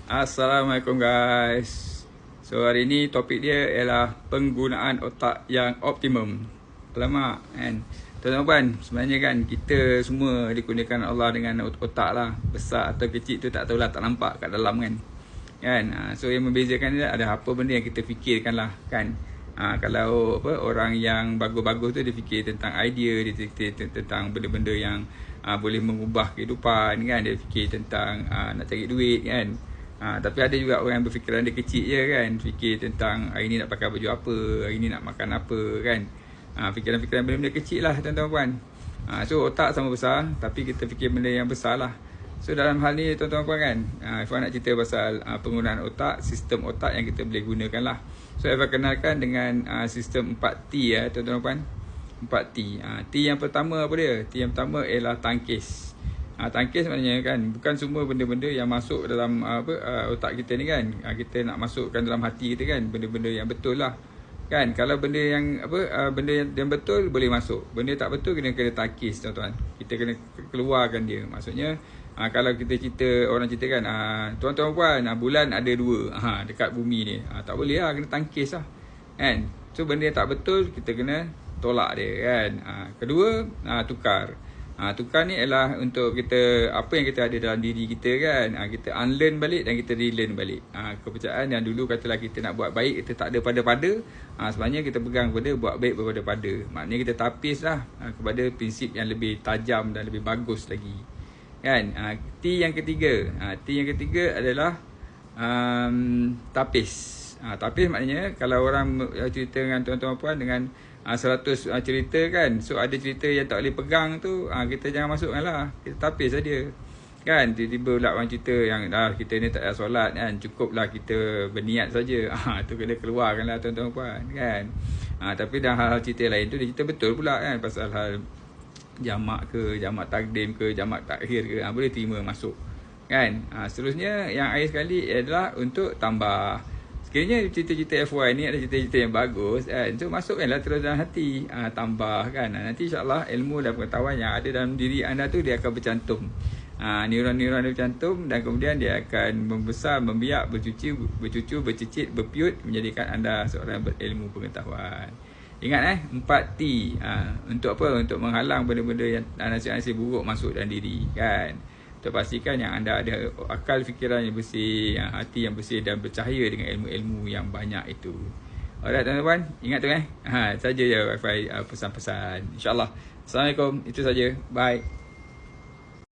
Assalamualaikum guys. So hari ni topik dia ialah penggunaan otak yang optimum. Alamak kan. Tuan-tuan, sebenarnya kan kita semua dikurniakan Allah dengan otak lah. Besar atau kecil tu tak tahulah, tak nampak kat dalam kan. So yang membezakan dia ada apa benda yang kita fikirkan lah kan. Kalau orang yang bagus-bagus tu dia fikir tentang idea, dia fikir tentang benda-benda yang boleh mengubah kehidupan kan. Dia fikir tentang nak cari duit kan. Tapi ada juga orang yang berfikiran dia kecil je kan. Fikir tentang hari ni nak pakai baju apa, hari ni nak makan apa kan. Fikiran-fikiran benda-benda kecil lah tuan-tuan. So otak sama besar, tapi kita fikir benda yang besar lah. So dalam hal ni tuan-tuan kan, Ifan nak cerita pasal penggunaan otak, sistem otak yang kita boleh gunakan lah. So Ifan kenalkan dengan sistem 4T ya tuan-tuan. 4T. T yang pertama apa dia? T yang pertama ialah tangkis. Tangkis maknanya kan, bukan semua benda-benda yang masuk dalam otak kita ni kan. Kita nak masukkan dalam hati kita kan, benda-benda yang betul lah. Kan, kalau benda yang benda yang betul boleh masuk. Benda tak betul kena tangkis tuan-tuan. Kita kena keluarkan dia. Maksudnya kalau kita orang cerita kan, tuan-tuan puan, bulan ada 2 dekat bumi ni. Tak boleh lah, kena tangkis lah. Kan? So benda yang tak betul kita kena tolak dia kan. Kedua, tukar. Tukar ni ialah untuk kita, apa yang kita ada dalam diri kita kan, kita unlearn balik dan kita relearn balik. Kepercayaan yang dulu katalah kita nak buat baik, kita tak ada pada-pada, sebenarnya kita pegang pada buat baik berpada-pada. Maknanya kita tapis lah kepada prinsip yang lebih tajam dan lebih bagus lagi kan. T yang ketiga, T yang ketiga adalah tapis. Tapis maknanya kalau orang cerita dengan tuan-tuan puan dengan 100 cerita kan. So ada cerita yang tak boleh pegang tu, kita jangan masukkan lah. Kita tapis saja kan. Tiba-tiba pula orang cerita yang kita ni tak ada solat kan, cukup lah kita berniat saja. Tu kena keluarkan lah tuan-tuan puan kan. Tapi dalam hal-hal cerita lain tu dia cerita betul pula kan, pasal hal jamak ke, jamak takdim ke, jamak takhir ke, boleh terima masuk kan. Seterusnya yang akhir sekali adalah untuk tambah. Sekiranya cerita-cerita FY ni ada cerita-cerita yang bagus kan, so masukkanlah terus dalam hati, tambah kan. Nanti insyaAllah ilmu dan pengetahuan yang ada dalam diri anda tu dia akan bercantum. Neuron-neuron dia bercantum dan kemudian dia akan membesar, membiak, bercucu, bercicit, berpiut, menjadikan anda seorang berilmu pengetahuan. Ingat 4T. Untuk apa? Untuk menghalang benda-benda yang nasihat-nasihat buruk masuk dalam diri kan. Untuk pastikan yang anda ada akal fikiran yang bersih, hati yang bersih dan bercahaya dengan ilmu-ilmu yang banyak itu. Alright tuan-tuan, ingat tu saja je wifi pesan-pesan. InsyaAllah. Assalamualaikum, itu saja. Bye.